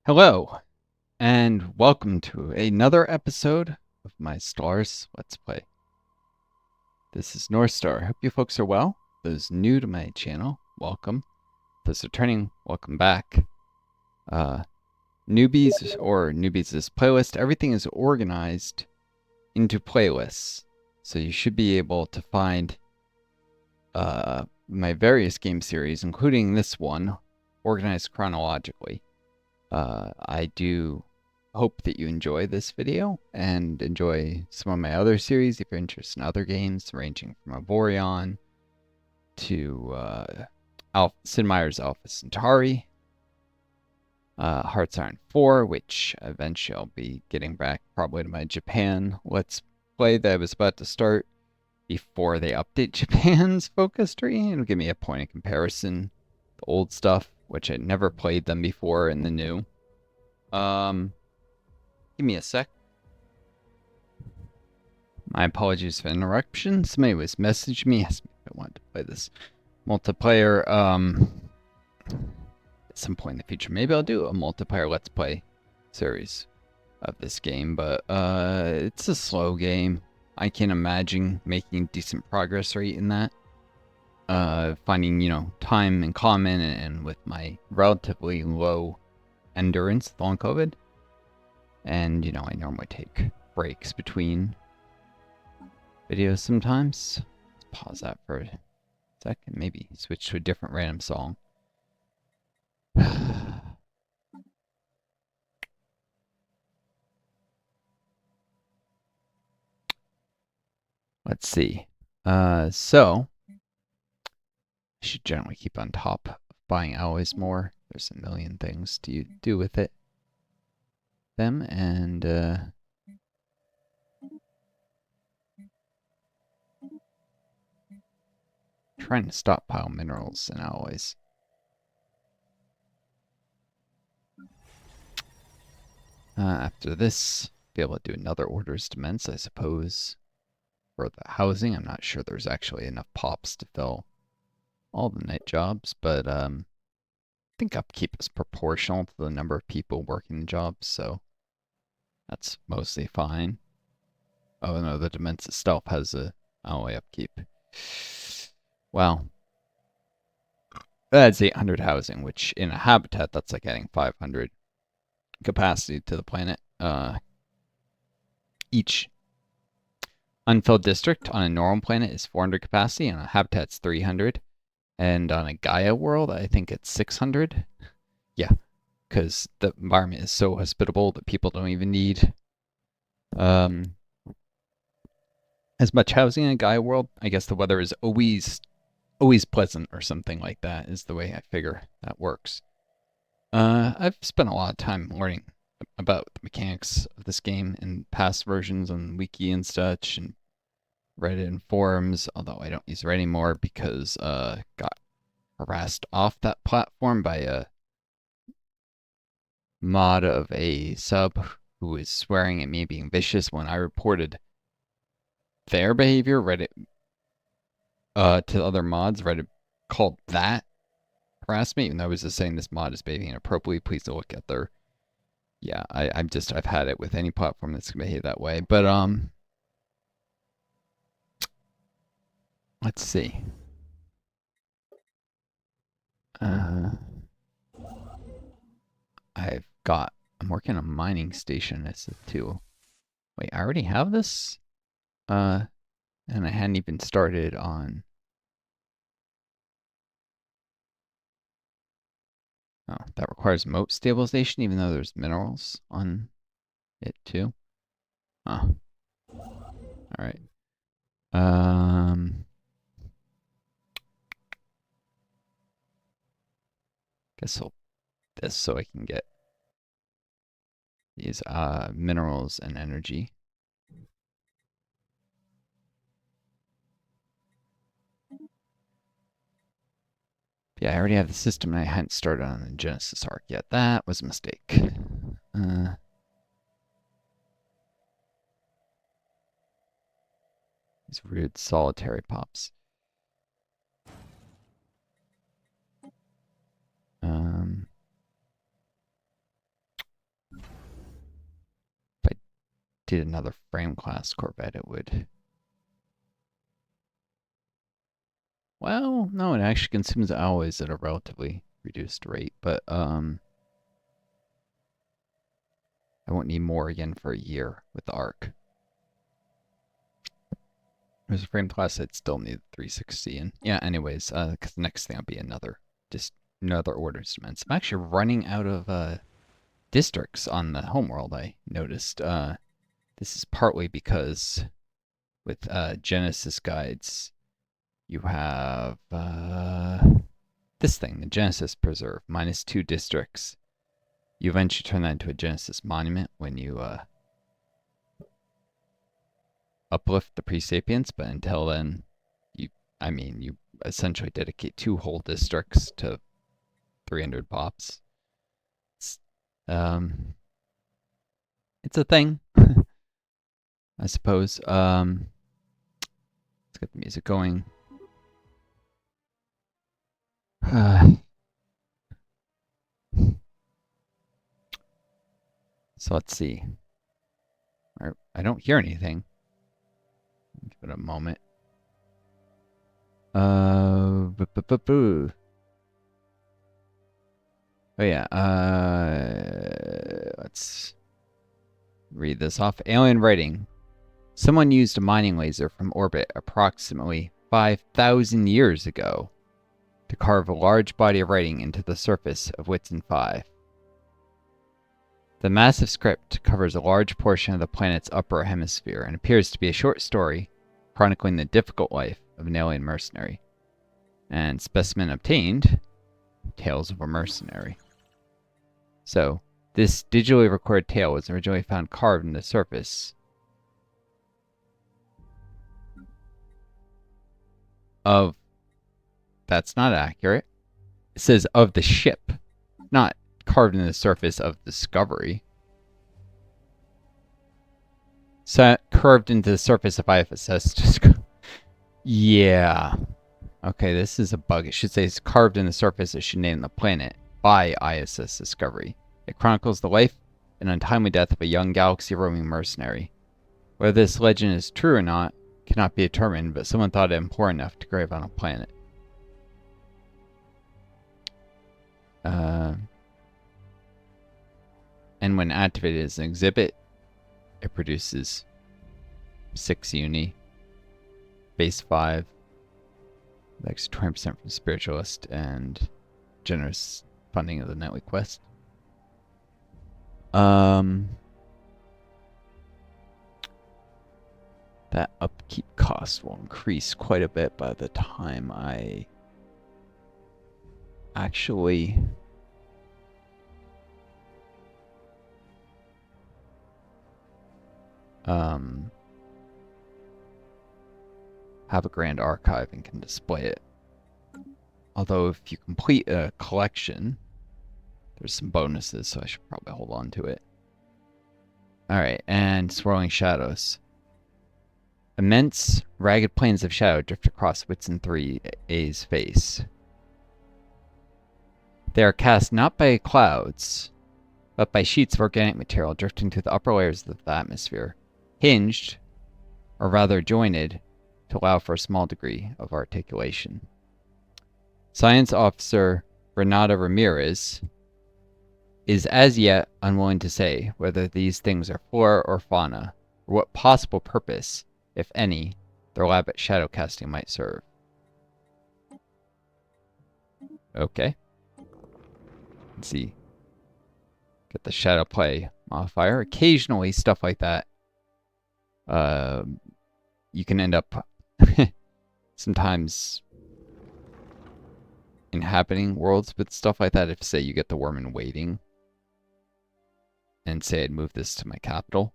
Hello, and welcome to another episode of my Stellaris Let's Play. This is Northstar. Hope you folks are well. Those new to my channel, welcome. Those returning, welcome back. Newbies or newbies this playlist, everything is organized into playlists. So you should be able to find my various game series, including this one, organized chronologically. I do hope that you enjoy this video and enjoy some of my other series if you're interested in other games, ranging from Avorion to Sid Meier's Alpha Centauri, Hearts Iron 4, which eventually I'll be getting back probably to my Japan Let's Play that I was about to start before they update Japan's focus tree. It'll give me a point of comparison, the old stuff, which I never played them before, and the new. Give me a sec. My apologies for interruption. Somebody was messaging me, asked me if I wanted to play this multiplayer, at some point in the future. Maybe I'll do a multiplayer Let's Play series of this game, but, it's a slow game. I can't imagine making decent progress rate in that. Finding, time in common and with my relatively low endurance, long COVID. And, I normally take breaks between videos sometimes. Let's pause that for a second. Maybe switch to a different random song. Let's see. So, I should generally keep on top of buying alloys more. There's a million things to do with it. Them and trying to stockpile minerals and alloys. After this, be able to do another orders to Ments, I suppose. For the housing, I'm not sure there's actually enough pops to fill all the night jobs, but I think upkeep is proportional to the number of people working the jobs, so that's mostly fine. Oh no, the Demence itself has a alloy upkeep. Well, that's 800 housing, which in a habitat, that's like adding 500 capacity to the planet. Each unfilled district on a normal planet is 400 capacity, and on a habitat's 300. And on a Gaia world, I think it's 600. Yeah, because the environment is so hospitable that people don't even need as much housing in a Gaia world. I guess the weather is always pleasant or something like that is the way I figure that works. I've spent a lot of time learning about the mechanics of this game in past versions on Wiki and such, and Reddit and forums, although I don't use Reddit anymore because got harassed off that platform by a mod of a sub who was swearing at me being vicious when I reported their behavior. Reddit to other mods, Reddit called that harassment, even though I was just saying this mod is behaving inappropriately. Please don't look at their. Yeah, I've had it with any platform that's gonna behave that way. But let's see. I'm working on a mining station. It's too. Wait, I already have this. And I hadn't even started on. Oh, that requires moat stabilization, even though there's minerals on it too. Oh. Alright. Guess I'll this so I can get these minerals and energy. Yeah, I already have the system and I hadn't started on the Genesis arc yet. That was a mistake. These weird solitary pops. did another frame class Corvette, it would... Well, no, it actually consumes alloys at a relatively reduced rate, but I won't need more again for a year with the ARC. There's a frame class I'd still need 360 in. Yeah, anyways, because the next thing will be another order instruments. I'm actually running out of districts on the homeworld, I noticed. This is partly because with Genesis guides, you have this thing, the Genesis Preserve, -2 districts. You eventually turn that into a Genesis monument when you uplift the pre-sapients, but until then, you essentially dedicate 2 whole districts to 300 pops. It's a thing, I suppose. Let's get the music going. So let's see. I don't hear anything. Give it a moment. Oh yeah. Let's read this off. Alien writing. Someone used a mining laser from orbit approximately 5,000 years ago to carve a large body of writing into the surface of Whitson 5. The massive script covers a large portion of the planet's upper hemisphere and appears to be a short story chronicling the difficult life of an alien mercenary. And specimen obtained, Tales of a Mercenary. So, this digitally recorded tale was originally found carved in the surface of... That's not accurate. It says of the ship, not carved in the surface of Discovery. So, curved into the surface of ISS. Yeah. Okay, this is a bug. It should say it's carved in the surface. It should name the planet by ISS Discovery. It chronicles the life and untimely death of a young galaxy-roaming mercenary. Whether this legend is true or not cannot be determined, but someone thought it important enough to grave on a planet. And when activated as an exhibit, it produces 6 uni, base 5, extra 20% from Spiritualist, and generous funding of the Nightly Quest. That upkeep cost will increase quite a bit by the time I actually have a grand archive and can display it. Although if you complete a collection, there's some bonuses, so I should probably hold on to it. Alright, and Swirling Shadows. Immense, ragged planes of shadow drift across Whitson 3A's face. They are cast not by clouds, but by sheets of organic material drifting through the upper layers of the atmosphere, hinged, or rather jointed, to allow for a small degree of articulation. Science Officer Renata Ramirez is as yet unwilling to say whether these things are flora or fauna, or what possible purpose, if any, their elaborate shadow casting might serve. Okay. Let's see. Get the shadow play modifier. Occasionally, stuff like that, you can end up sometimes inhabiting worlds with stuff like that. If, say, you get the worm in waiting, and say I'd move this to my capital.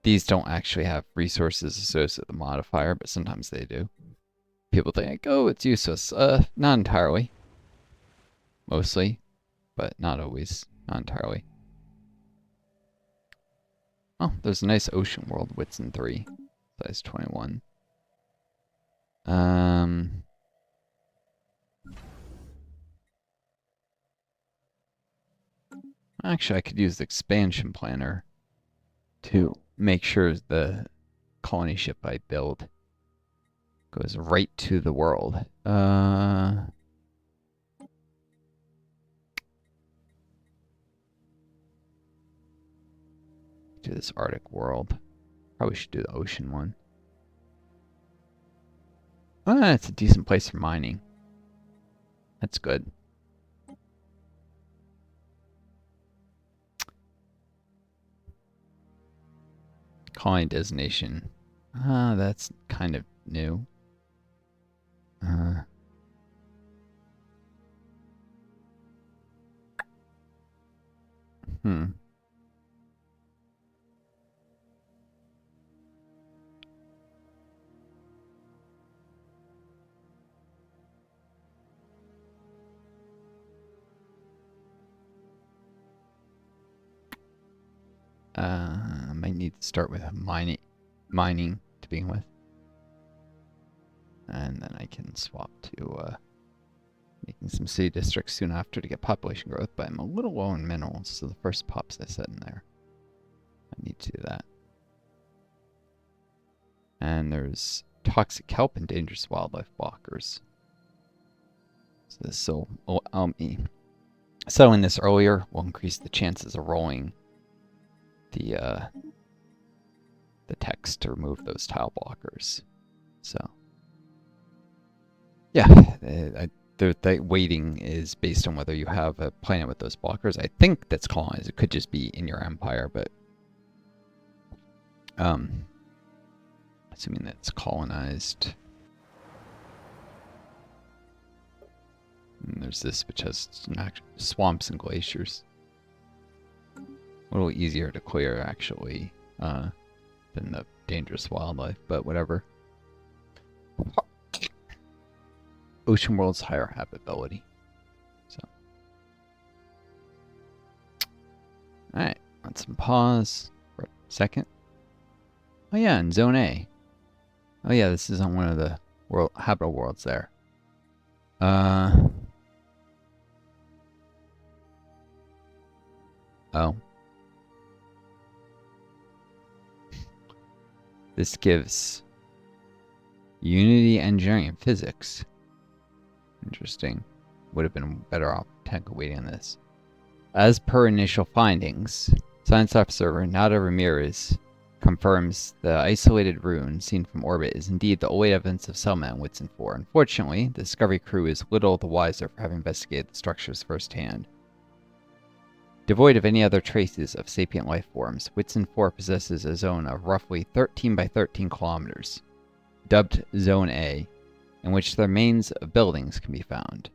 These don't actually have resources associated with the modifier, but sometimes they do. People think, oh, it's useless. Not entirely. Mostly, but not always. Not entirely. Oh, there's a nice ocean world, Whitson 3, size 21. Actually, I could use the expansion planner to make sure the colony ship I build goes right to the world. Do this Arctic world. Probably should do the ocean one. It's a decent place for mining. That's good. Colony designation. That's kind of new. Hmm. I might need to start with mining to begin with. And then I can swap to making some city districts soon after to get population growth, but I'm a little low in minerals, so the first pops I set in there. I need to do that. And there's toxic kelp and dangerous wildlife blockers. So this will allow me. Settling this earlier will increase the chances of rolling the text to remove those tile blockers. So yeah, the weighting is based on whether you have a planet with those blockers. I think that's colonized. It could just be in your empire, but assuming that's colonized. And there's this which has swamps and glaciers. A little easier to clear actually than the dangerous wildlife, but whatever. Ocean world's higher habitability. So, all right, let's pause for a second. Oh yeah, in Zone A. Oh yeah, this is on one of the habitable worlds there. Oh. This gives Unity engineering and physics. Interesting. Would have been better off technical waiting on this. As per initial findings, Science Officer Renata Ramirez confirms the isolated ruin seen from orbit is indeed the only evidence of settlement on Whitson 4. Unfortunately, the Discovery crew is little the wiser for having investigated the structures firsthand. Devoid of any other traces of sapient life forms, Whitson 4 possesses a zone of roughly 13 by 13 kilometers, dubbed Zone A, in which the remains of buildings can be found.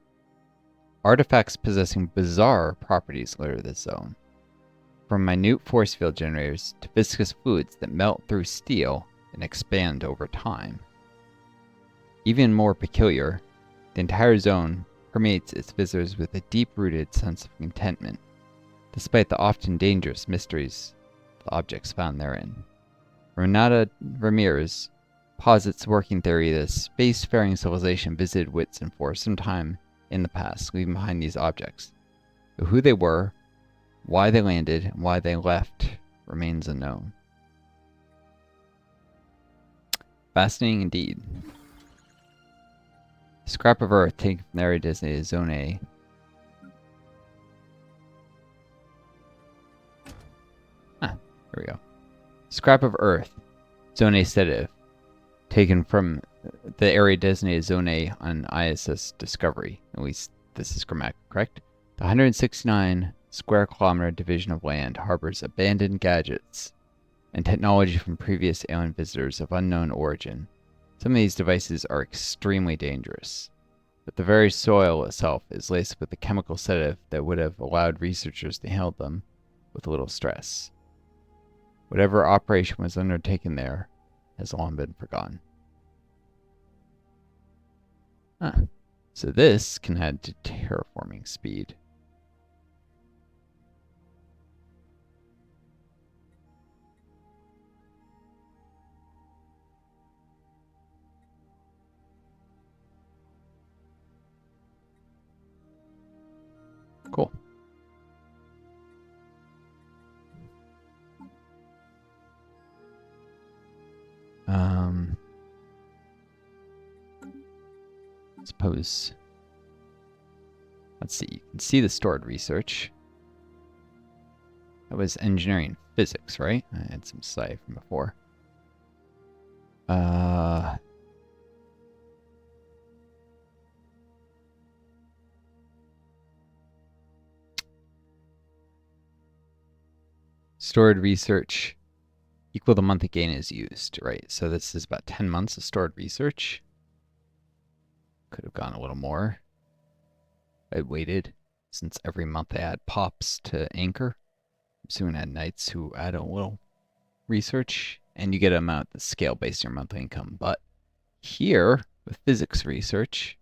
Artifacts possessing bizarre properties litter this zone, from minute force field generators to viscous fluids that melt through steel and expand over time. Even more peculiar, the entire zone permeates its visitors with a deep-rooted sense of contentment, despite the often dangerous mysteries the objects found therein. Renata Ramirez posits working theory that a spacefaring civilization visited Whitson 4 sometime in the past, leaving behind these objects. But who they were, why they landed, and why they left remains unknown. Fascinating indeed. Scrap of Earth taken from the area designated as Zone A. Here we go. Scrap of Earth, Zone A sedative, taken from the area designated Zone A on ISS Discovery. At least this is correct. The 169 square kilometer division of land harbors abandoned gadgets and technology from previous alien visitors of unknown origin. Some of these devices are extremely dangerous, but the very soil itself is laced with a chemical sedative that would have allowed researchers to handle them with little stress. Whatever operation was undertaken there has long been forgotten. So this can add to terraforming speed. Cool. suppose... Let's see. You can see the stored research. That was engineering and physics, right? I had some sci from before. Stored research equal the monthly gain is used, right? So this is about 10 months of stored research. Could have gone a little more. I waited since every month I add pops to anchor. Soon add knights who add a little research, and you get an amount at the scale based on your monthly income. But here, with physics research,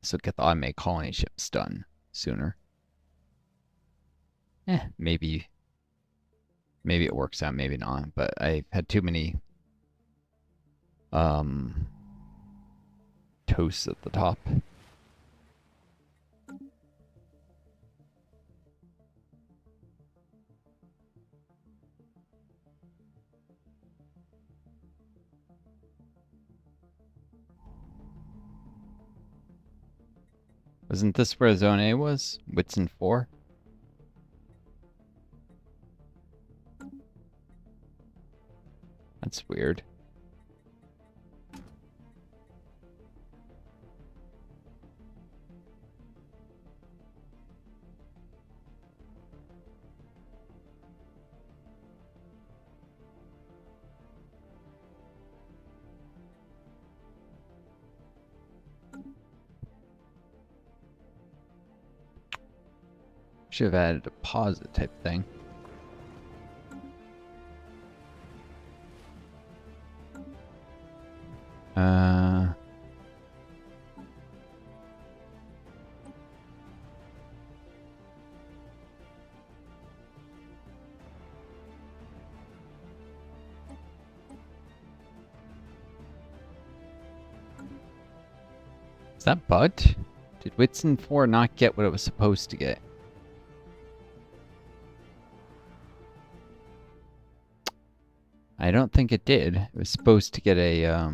this will get the automated colony ships done sooner. Maybe it works out, maybe not. But I've had too many toasts at the top. Wasn't this where Zone A was? Whitson 4? That's weird. Should have added a deposit type thing. Is that bugged? Did Whitson 4 not get what it was supposed to get? I don't think it did. It was supposed to get a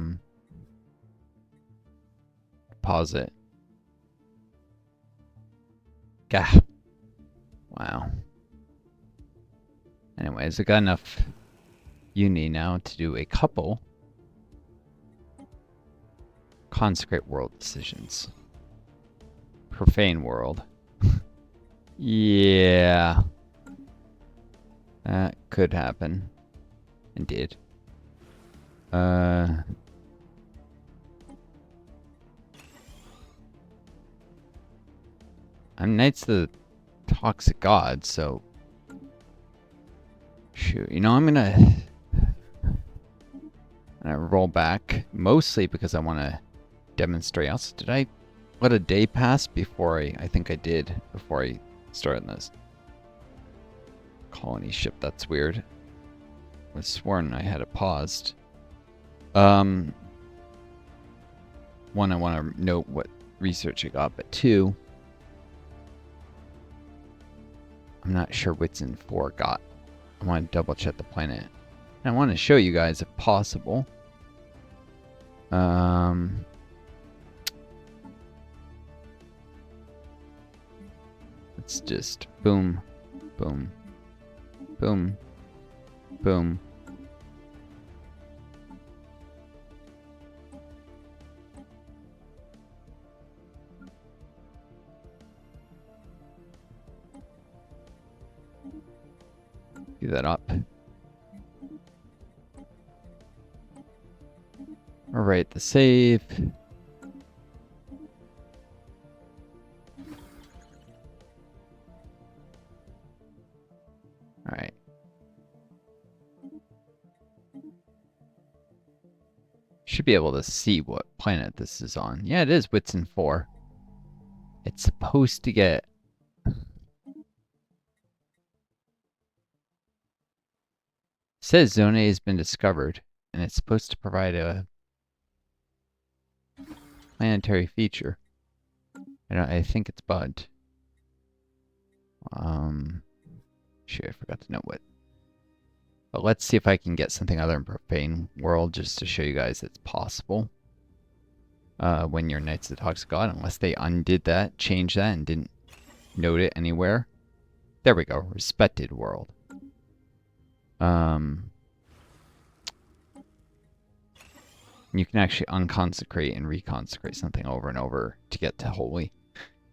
deposit. Gah. Wow. Anyways, I got enough uni now to do a couple consecrate world decisions. Profane world. Yeah. That could happen. And did. I'm Knights of the Toxic God, so... Shoot, you know, I'm gonna roll back, mostly because I want to demonstrate. Also, did I let a day pass before I think I did, before I started this. Colony ship, that's weird. I was sworn I had it paused. One, I want to note what research I got, but two, I'm not sure Whitson 4 got. I want to double check the planet. And I want to show you guys if possible. Let's just boom, boom, boom, boom. Do that up. All right, the save. All right. Should be able to see what planet this is on. Yeah, it is Whitson 4. It's supposed to get... It says Zone A has been discovered, and it's supposed to provide a planetary feature. I think it's bugged. Shoot, I forgot to know what. But let's see if I can get something other than Profane World just to show you guys it's possible. when you're Knights of the Toxic God, unless they undid that, changed that, and didn't note it anywhere. There we go. Respected world. You can actually unconsecrate and reconsecrate something over and over to get to holy.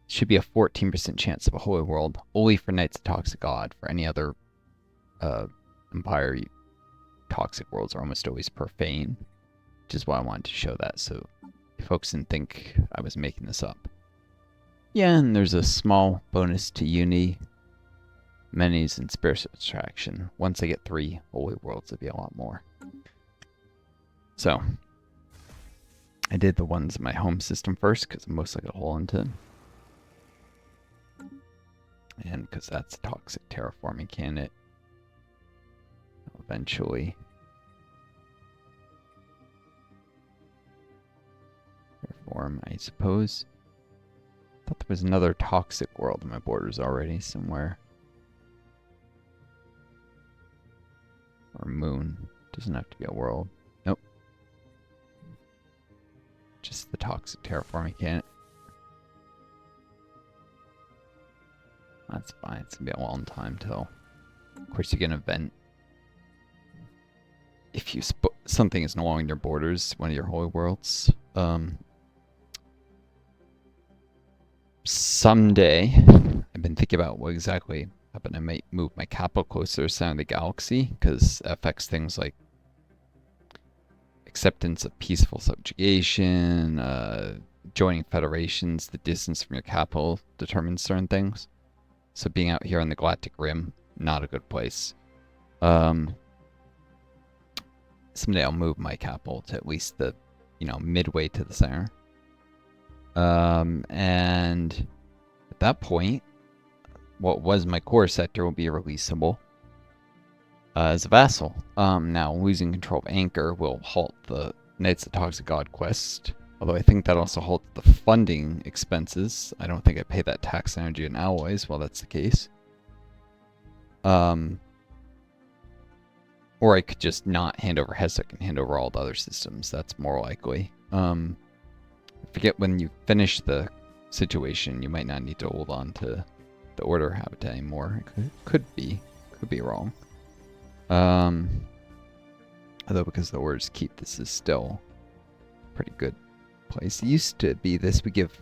Should be a 14% chance of a holy world, only for Knights of Toxic God. For any other Empire, toxic worlds are almost always profane, which is why I wanted to show that, so folks didn't think I was making this up. Yeah, and there's a small bonus to Uni, Minis, and Spiritual Attraction. Once I get 3 holy worlds, it'll be a lot more. So, I did the ones in my home system first, because I'm most likely to hold into them. And because that's a toxic terraforming candidate. Eventually. Terraform, I suppose. I thought there was another toxic world in my borders already somewhere. Or moon. Doesn't have to be a world. Nope. Just the toxic terraforming candidate. That's fine. It's gonna be a long time till. Of course, you get an event. If you something is no longer in your borders, one of your holy worlds. Someday, I've been thinking about what exactly happened. I might move my capital closer to the center of the galaxy, because it affects things like acceptance of peaceful subjugation, joining federations. The distance from your capital determines certain things. So being out here on the Galactic Rim, not a good place. Someday I'll move my capital to at least the, midway to the center. And at that point, what was my core sector will be releasable as a vassal. Now, losing control of Anchor will halt the Knights of the Toxic God quest. Although I think that also halts the funding expenses. I don't think I pay that tax energy and alloys while that's the case. Or I could just not hand over Hesek and hand over all the other systems. That's more likely. I forget when you finish the situation, you might not need to hold on to the Order Habitat anymore. It could be wrong. Although because the Orders keep, this is still pretty good place. It used to be this would give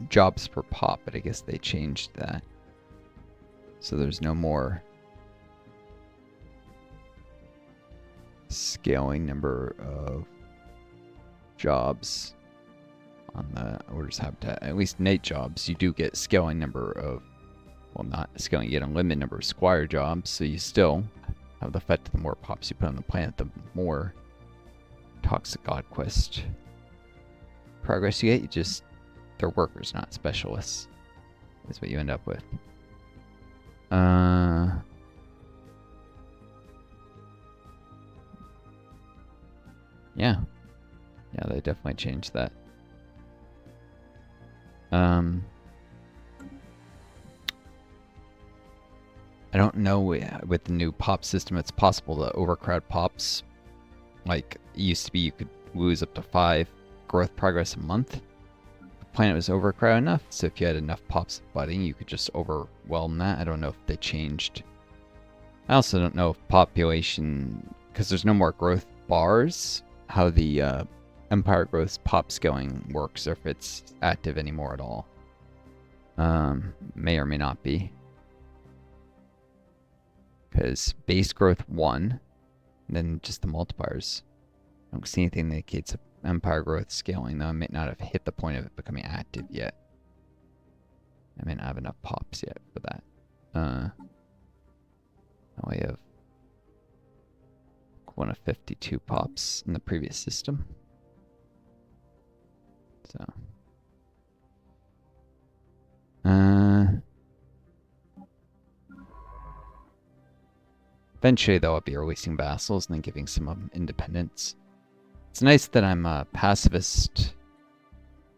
jobs per pop, but I guess they changed that. So there's no more scaling number of jobs on the Order's Habitat. At least Nate jobs, you do get scaling number of, well, not scaling, you get a limited number of Squire jobs, so you still have the effect of the more pops you put on the planet, the more Toxic God Quest progress you get. You just, they're workers, not specialists, is what you end up with. Yeah, they definitely changed that. I don't know with the new pop system, it's possible to overcrowd pops. Like, it used to be you could lose up to 5 growth progress a month. The planet was overcrowded enough, so if you had enough pops budding, you could just overwhelm that. I don't know if they changed. I also don't know if population, because there's no more growth bars, how the Empire growth pop scaling works, or if it's active anymore at all. May or may not be. Because base growth 1, and then just the multipliers. I don't see anything that indicates Empire growth scaling, though I may not have hit the point of it becoming active yet. I may not have enough pops yet for that. Now we have one of 52 pops in the previous system. So. Eventually, though, I'll be releasing vassals and then giving some of them independence. It's nice that I'm a pacifist,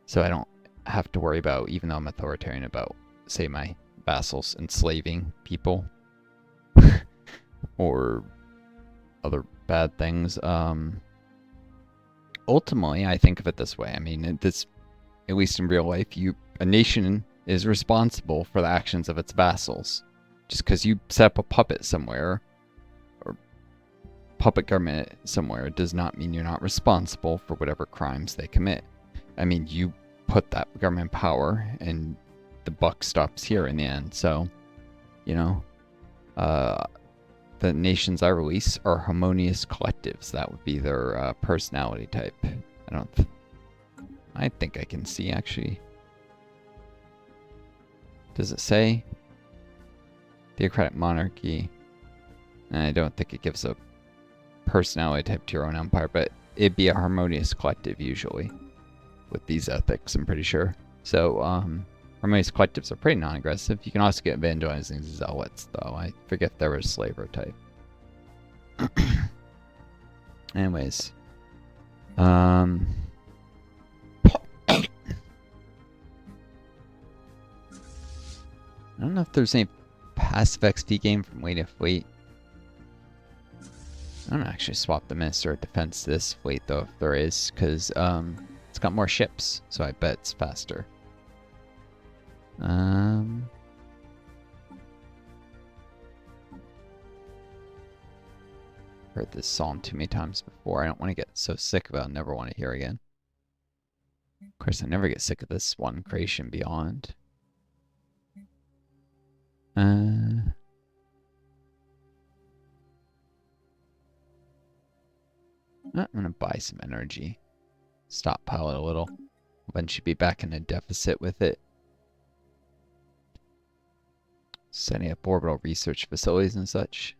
so I don't have to worry about, even though I'm authoritarian, about, say, my vassals enslaving people or other bad things. ultimately, I think of it this way. I mean, at least in real life, a nation is responsible for the actions of its vassals. Just because you set up a puppet somewhere, or puppet government somewhere, does not mean you're not responsible for whatever crimes they commit. I mean, you put that government power, and the buck stops here in the end. So, you know, the nations I release are harmonious collectives. That would be their personality type. I think I can see, actually. Does it say? Theocratic monarchy. I don't think it gives a personality type to your own empire, but it'd be a harmonious collective usually with these ethics, I'm pretty sure. So, harmonious collectives are pretty non-aggressive. You can also get evangelizing zealots, though. I forget if they were a slaver type. Anyways. I don't know if there's any passive XP game from Wait If Wait. I don't actually swap the Minister of Defense to this fleet, though, if there is, because it's got more ships, so I bet it's faster. Heard this song too many times before. I don't want to get so sick of it. I'll never want to hear again. Of course, I never get sick of this one, Creation Beyond. I'm gonna buy some energy. Stockpile it a little. Eventually be back in a deficit with it. Setting up orbital research facilities and such.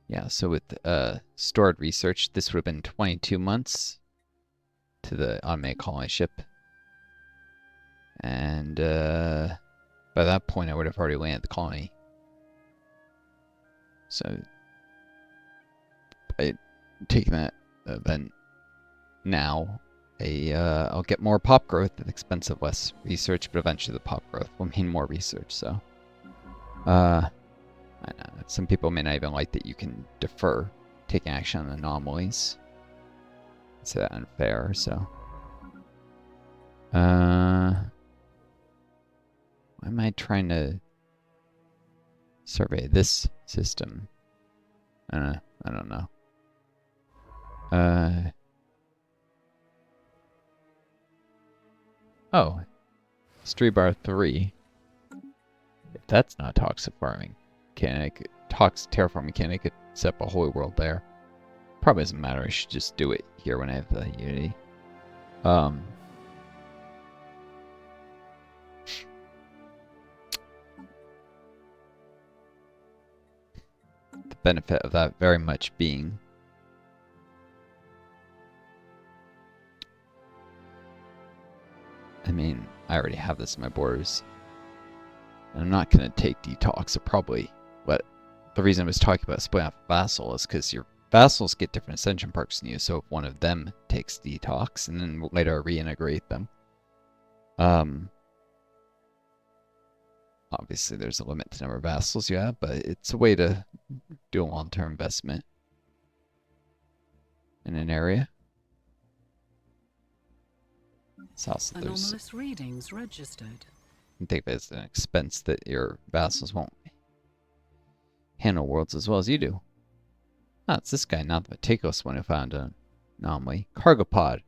Yeah, so with stored research, this would have been 22 months to the automated colony ship. And by that point, I would have already landed the colony. So, by taking that event now, I'll get more pop growth at the expense of less research, but eventually the pop growth will mean more research, so. I know, some people may not even like that you can defer taking action on anomalies. It's unfair, so. Why am I trying to survey this system? I don't know. Oh. Bar 3. If that's not toxic farming mechanic, terraform mechanic, could set up a holy world there. Probably doesn't matter, I should just do it here when I have the Unity. The benefit of that very much being I mean, I already have this in my borders. And I'm not going to take detox, so probably. But the reason I was talking about splitting off vassal is because your vassals get different ascension perks than you. So if one of them takes detox, and then later reintegrate them. Obviously, there's a limit to the number of vassals you have, but it's a way to do a long-term investment in an area. Anomalous readings registered. I think there's an expense that your vassals won't handle worlds as well as you do. Ah, it's this guy, not the meticulous one who found an anomaly. Cargo pod.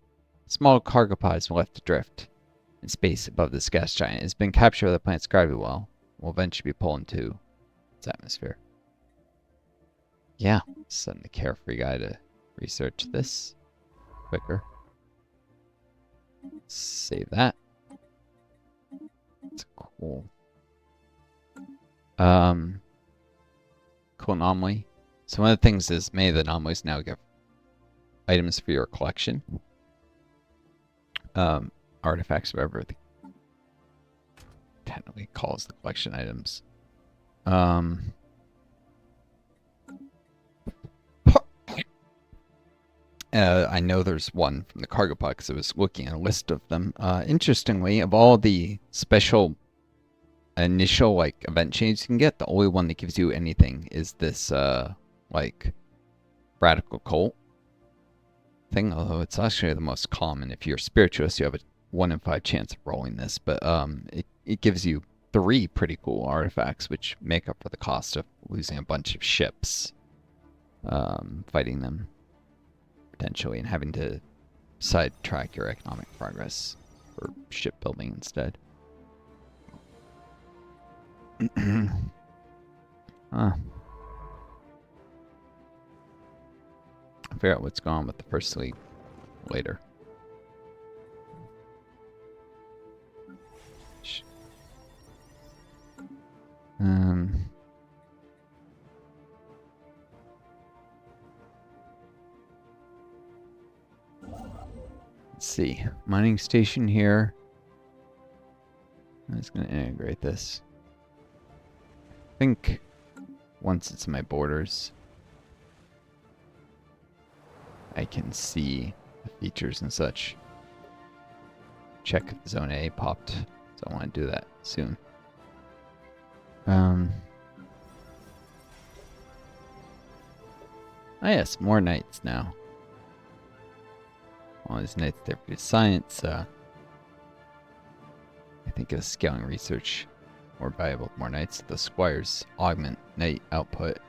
Small cargo pod has been left adrift in space above this gas giant. It has been captured by the planet's gravity well. Will eventually be pulled into its atmosphere. Yeah, send the carefree guy to research this quicker. Save that. It's cool. Cool anomaly. So one of the things is many of the anomalies now give items for your collection. Artifacts, whatever the technically calls the collection items. I know there's one from the cargo pod because I was looking at a list of them. Interestingly, of all the special initial like event change you can get. The only one that gives you anything is this like radical cult thing, although it's actually the most common. If you're spiritualist, you have a 1 in 5 chance of rolling this, but it gives you 3 pretty cool artifacts, which make up for the cost of losing a bunch of ships, fighting them potentially, and having to sidetrack your economic progress for shipbuilding instead. Huh. Figure out what's going on with the first league later. Let's see. Mining station here. I'm just going to integrate this. I think once it's in my borders, I can see the features and such. Check if Zone A popped, so I want to do that soon. Oh yes, more knights now. All these knights there for science. I think of scaling research more valuable with more knights. The squires augment knight output.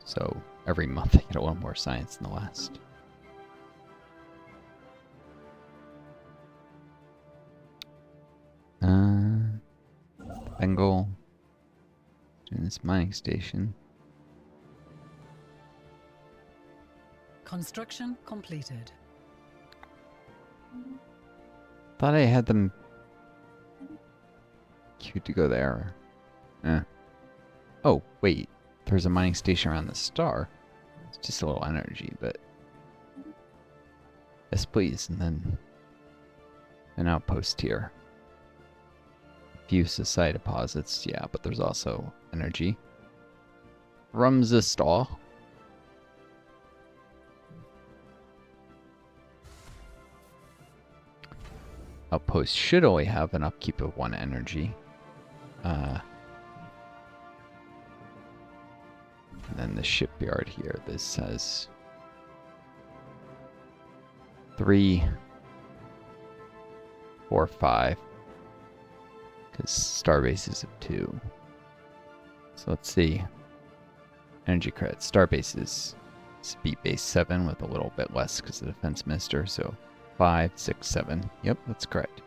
So every month I get a little more science than the last. Bengal. Doing this mining station. Construction completed. Thought I had them queued to go there. Oh, wait. There's a mining station around the star. It's just a little energy, but... Yes, please. And then an outpost here. Few society deposits. Yeah, but there's also energy. Rumsistal. Outpost should only have an upkeep of 1 energy. And then the shipyard here, this says 3, 4, 5. Because starbase is of 2. So let's see. Energy credit. Starbase is speed base 7 with a little bit less because of the defense minister. So 5, 6, 7. Yep, that's correct.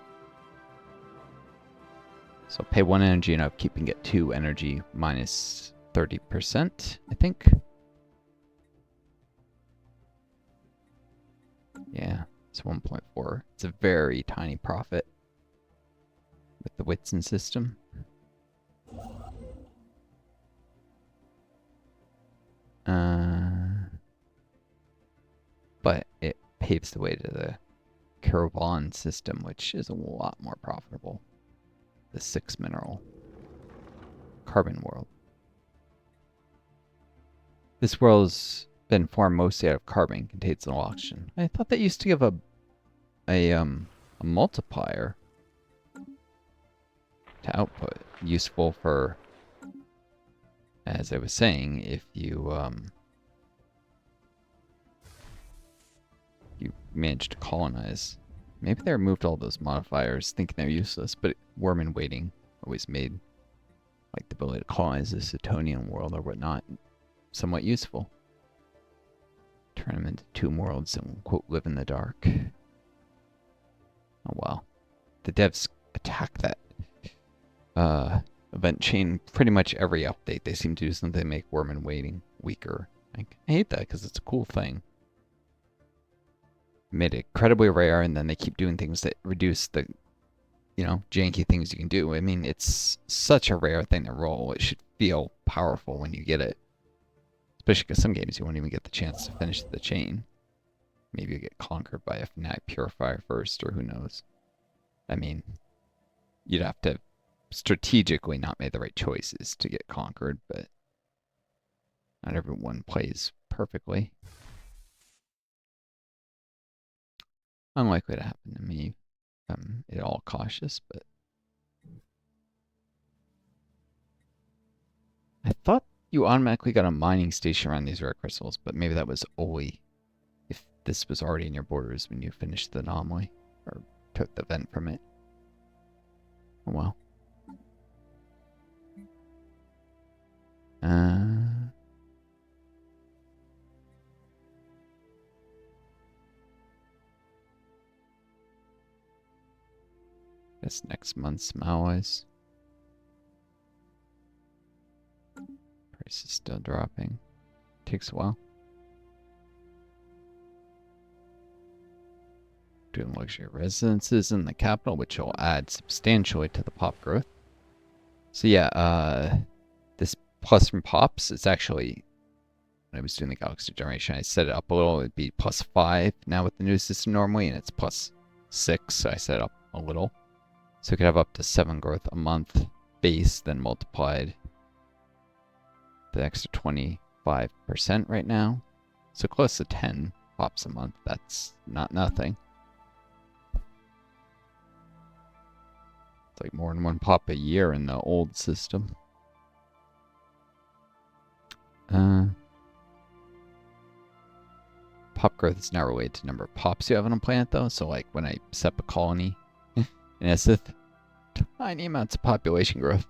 So pay 1 energy and upkeep and get 2 energy minus 30%, I think. Yeah, it's 1.4. It's a very tiny profit with the Whitson system. But it paves the way to the Caravan system, which is a lot more profitable. The 6 mineral carbon world. This world's been formed mostly out of carbon, contains no oxygen. I thought that used to give a multiplier to output, useful for, as I was saying, if you you manage to colonize. Maybe they removed all those modifiers, thinking they're useless, but worm in waiting always made like the ability to colonize the Setonian world or whatnot somewhat useful. Turn them into 2 worlds and quote live in the dark. Oh well. The devs attack that event chain pretty much every update. They seem to do something to make worm in waiting weaker. Like, I hate that because it's a cool thing. Made it incredibly rare, and then they keep doing things that reduce the, you know, janky things you can do. I mean, it's such a rare thing to roll. It should feel powerful when you get it. Especially because some games you won't even get the chance to finish the chain. Maybe you get conquered by a Fnatic Purifier first, or who knows. I mean, you'd have to strategically not make the right choices to get conquered, but not everyone plays perfectly. Unlikely to happen to me. I'm at all cautious, but I thought you automatically got a mining station around these rare crystals, but maybe that was only if this was already in your borders when you finished the anomaly or took the vent from it. Oh well. Guess next month's Maois. Price is still dropping. Takes a while. Doing luxury residences in the capital, which will add substantially to the pop growth. So yeah, this plus from pops, it's actually, when I was doing the galaxy generation, I set it up a little. It'd be +5 now with the new system normally, and it's +6, so I set it up a little. So it could have up to 7 growth a month base, then multiplied the extra 25% right now. So close to 10 pops a month. That's not nothing. It's like more than 1 pop a year in the old system. Pop growth is not related to number of pops you have on a planet, though. So like when I set up a colony in Esith, tiny amounts of population growth.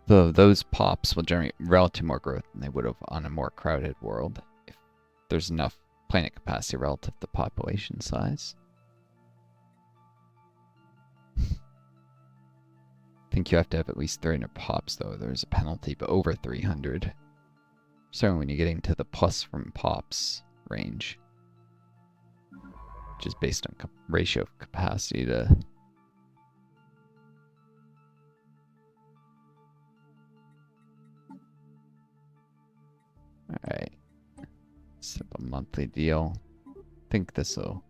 Though those pops will generate relative more growth than they would have on a more crowded world if there's enough planet capacity relative to population size. I think you have to have at least 300 pops, though. There's a penalty, but over 300. Certainly when you're getting to the plus from pops range, which is based on ratio of capacity to... Alright. Set up a monthly deal. I think this'll...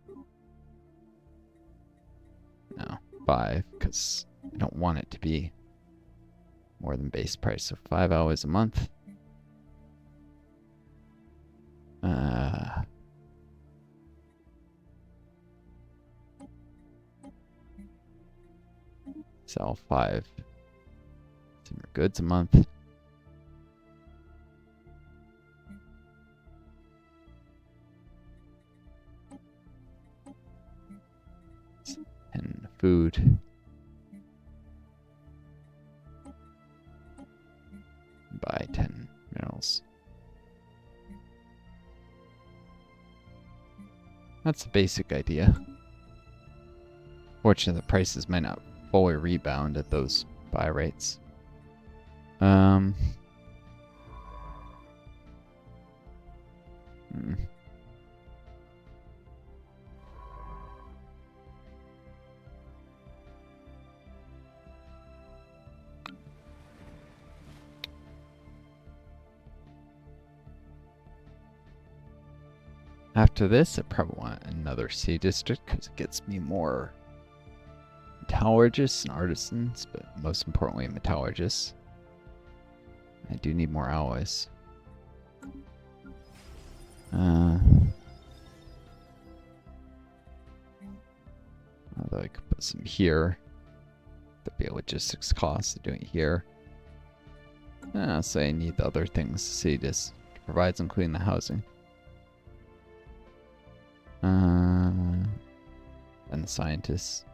No, 5, because I don't want it to be more than base price. So 5 hours a month. Sell 5 consumer goods a month. And food. Buy 10 minerals. That's the basic idea. Fortunately, the prices might not fully rebound at those buy rates. After this, I probably want another sea district because it gets me more metallurgists and artisans, but most importantly, metallurgists. I do need more alloys. Although I could put some here. There'd be a logistics cost of doing it here. So I need the other things the city just provides, including the housing. And the scientists.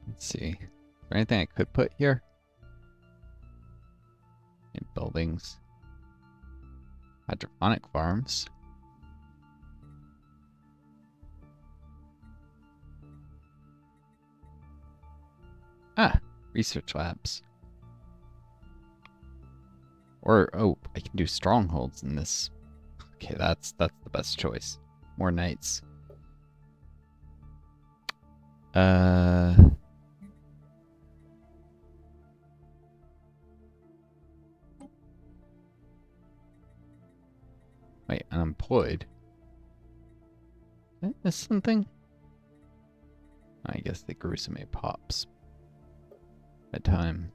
Let's see. Is there anything I could put here? In buildings. Hydroponic farms. Research labs. Or, oh, I can do strongholds in this. Okay, that's the best choice. More knights. Wait, unemployed? Did I miss something? I guess they grew so many pops at a time.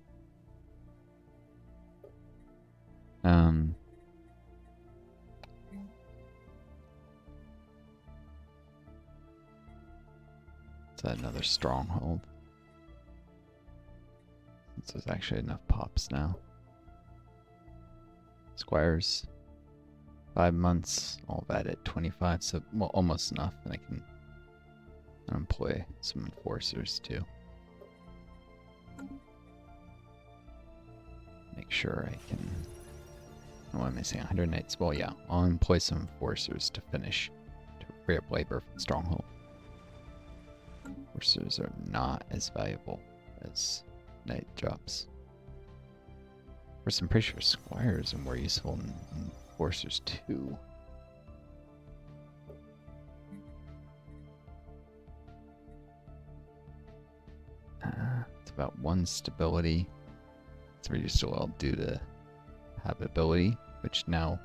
Is that another stronghold? There's actually enough pops now. Squires, 5 months, all that at 25, so well, almost enough, and I can employ some enforcers too. Make sure I can. What am I saying? 100 knights. Well, yeah, I'll employ some enforcers to finish to free up labor from stronghold. Enforcers are not as valuable as knight jobs. Of course, I'm pretty sure squires are more useful than enforcers too. It's about 1 stability. It's reduced a little due to habitability, which now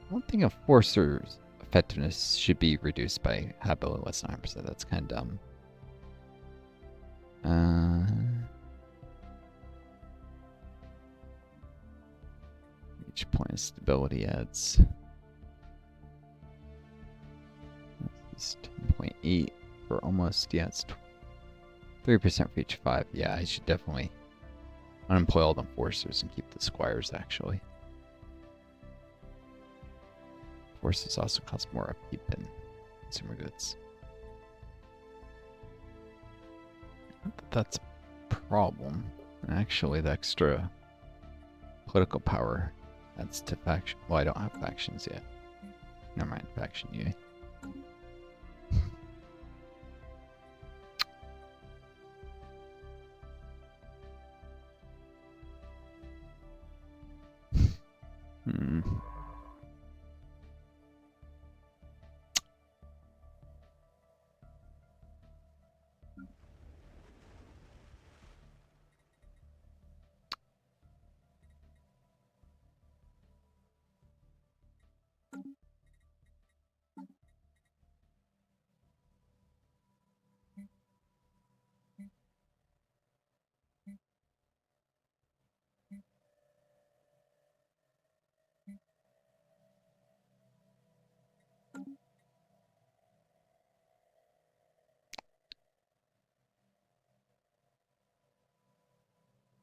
I don't think enforcers' effectiveness should be reduced by habitability less than 9%. That's kind of dumb. Each point of stability adds. This is 10.8 for almost, yeah, it's 3% for each 5. Yeah, I should definitely unemploy all the enforcers and keep the squires, actually. Enforcers also cost more upkeep than consumer goods. Not that that's a problem. Actually, the extra political power adds to faction. Well, I don't have factions yet. Never mind, faction you.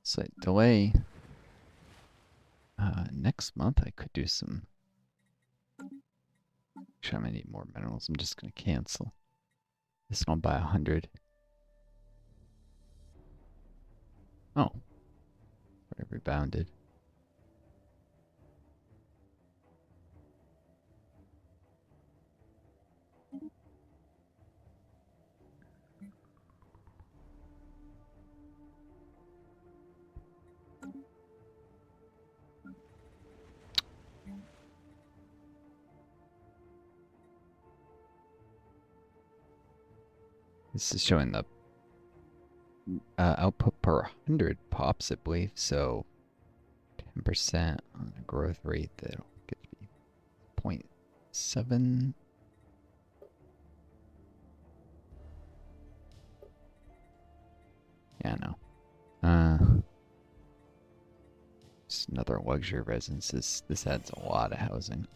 Slight delay. Next month I could do some. Actually, I'm gonna need more minerals. I'm just gonna cancel. This one I'll buy 100. Oh, I rebounded. This is showing the output per 100 pops, I believe. So 10% on a growth rate, that'll get to be 0.7. Yeah, no. Just another luxury residence. This adds a lot of housing.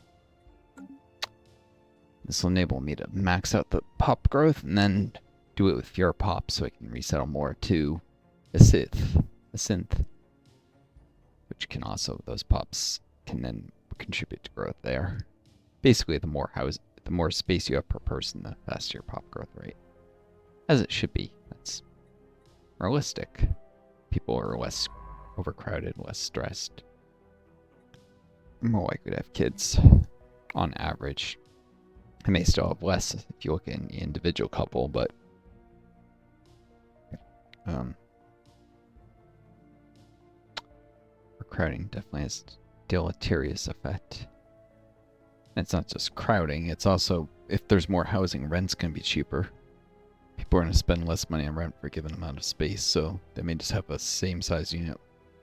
This will enable me to max out the pop growth and then do it with fewer pops so I can resettle more to a synth, which can also, those pops can then contribute to growth there. Basically, the more space you have per person, the faster your pop growth rate. As it should be. That's realistic. People are less overcrowded, less stressed. More likely to have kids on average. I may still have less if you look at an individual couple, but overcrowding definitely has a deleterious effect. And it's not just crowding, it's also, if there's more housing, rent's going to be cheaper. People are going to spend less money on rent for a given amount of space, so they may just have a same size unit,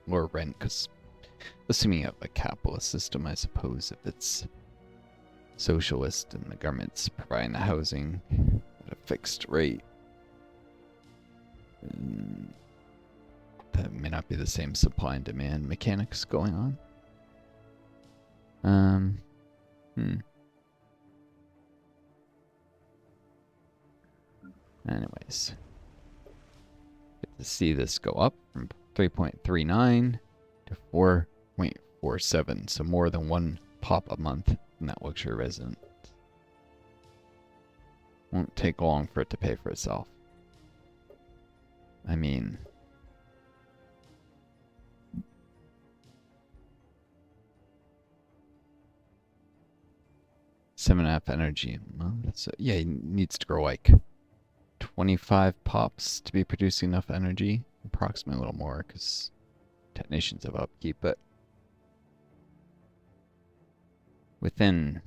lower rent, because assuming you have a capitalist system, I suppose, if it's socialist and the government's providing the housing at a fixed rate. And that may not be the same supply and demand mechanics going on. Anyways, get to see this go up from 3.39 to 4.47, so more than 1 pop a month in that luxury residence. Won't take long for it to pay for itself. I mean, seven and a half energy. Well, that's yeah, he needs to grow like 25 pops to be producing enough energy. Approximately a little more because technicians have upkeep, but within,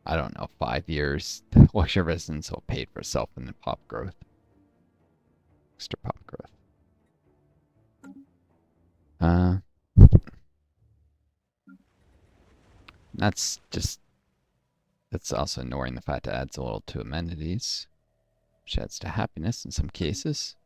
I don't know, 5 years, the luxury residence will pay for itself in the pop growth. Extra pop growth. That's also ignoring the fact it adds a little to amenities, which adds to happiness in some cases.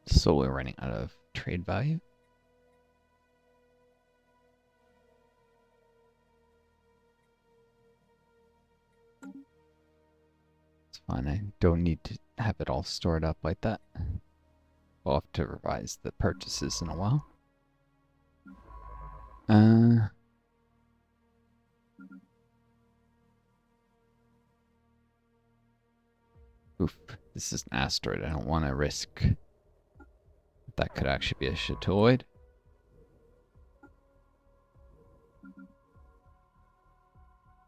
Slowly running out of trade value. It's fine. I don't need to have it all stored up like that. We'll have to revise the purchases in a while. Oof. This is an asteroid. I don't want to risk. That could actually be a shitoid.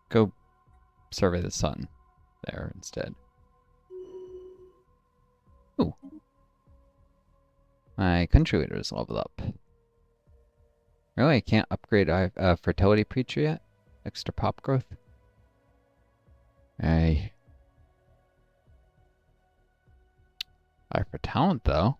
Go survey the sun there instead. Ooh. My country leader is leveled up. Really? I can't upgrade fertility preacher yet? Extra pop growth? Hey. Eye for talent, though.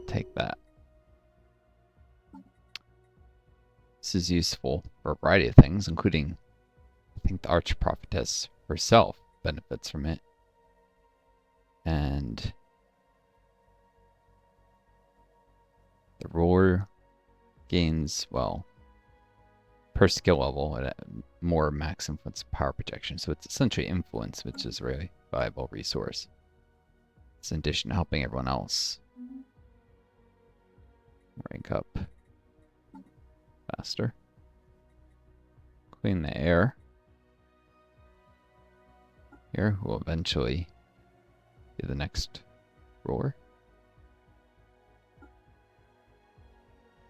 Take that. This is useful for a variety of things, including, I think, the Archprophetess herself benefits from it. And the ruler gains, well, per skill level, at more max influence power projection. So it's essentially influence, which is a really valuable resource. It's in addition to helping everyone else rank up faster. Clean the air. Here, who will eventually be the next ruler.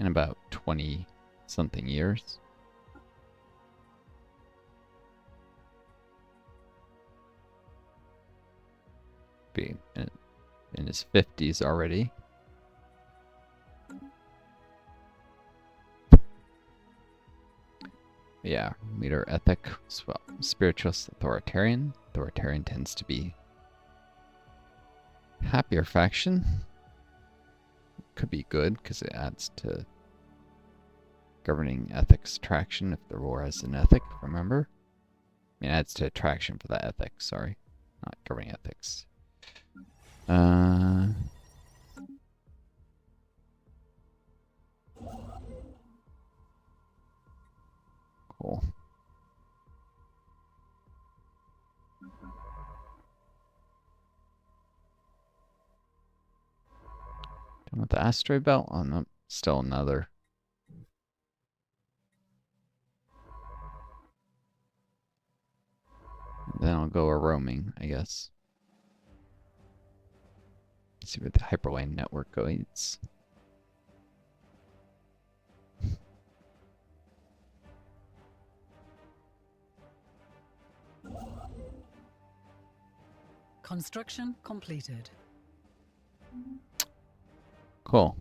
In about 20-something years. Be in his 50s already. Yeah, leader ethic, well, spiritualist, authoritarian. Authoritarian tends to be happier faction. Could be good because it adds to governing ethics attraction if the ruler has an ethic, remember? I mean, it adds to attraction for the ethic, sorry. Not governing ethics. Cool. Done with the asteroid belt? Oh no, still another. Then I'll go a roaming, I guess. See where the hyperlane network goes. Construction completed. Cool.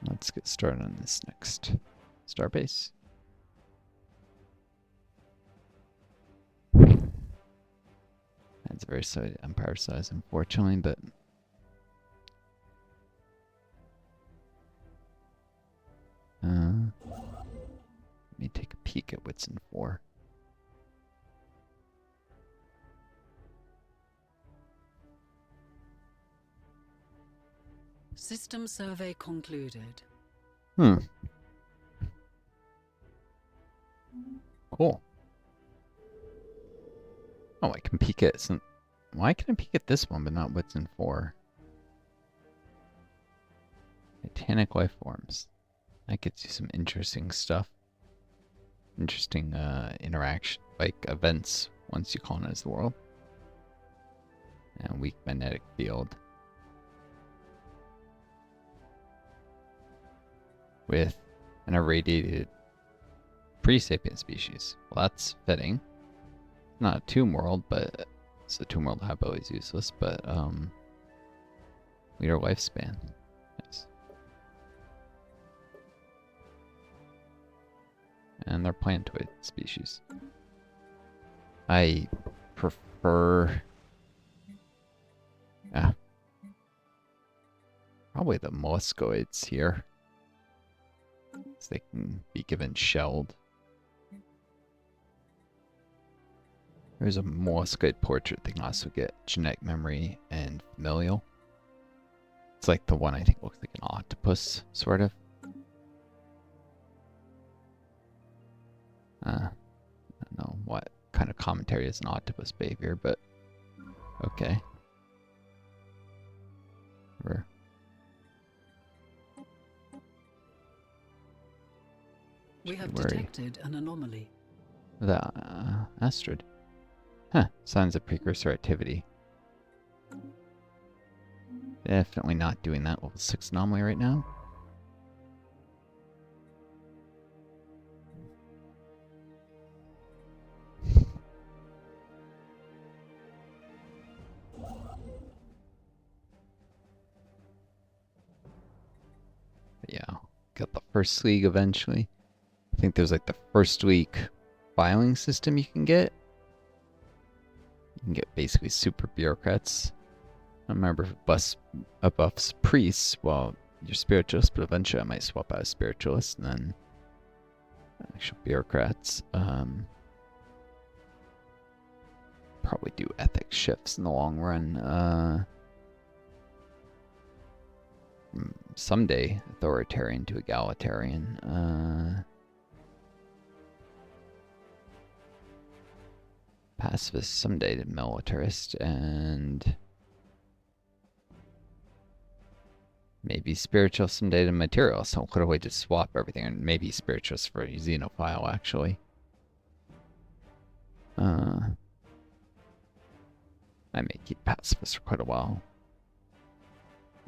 Let's get started on this next starbase. It's a very side empire size, unfortunately, but let me take a peek at what's in 4. System survey concluded. Cool. Oh, I can peek at some. Why can I peek at this one but not what's in 4? Titanic life forms. That gets you some interesting stuff. Interesting interaction, like events once you colonize the world. And weak magnetic field. With an irradiated pre-sapient species. Well, that's fitting. Not a tomb world, but it's a tomb world hypo is useless, but leader lifespan. Nice. And they're plantoid species. I prefer probably the molluscoids here. So they can be given shelled. There's a molluscoid portrait they can also get genetic memory and familial. It's like the one I think looks like an octopus, sort of. I don't know what kind of commentary is an octopus behavior, but okay. We have detected an anomaly. The asteroid. Huh, signs of precursor activity. Definitely not doing that level 6 anomaly right now. But yeah, got the first league eventually. I think there's like the first week filing system you can get. You can get basically super bureaucrats. I remember if it buffs priests, well, you're spiritualist, but eventually I might swap out a spiritualist and then actual bureaucrats. Probably do ethics shifts in the long run. Someday authoritarian to egalitarian. Pacifist someday to militarist, and maybe spiritual someday to material. So could we just swap everything, and maybe spiritualist for xenophile actually. I may keep pacifist for quite a while.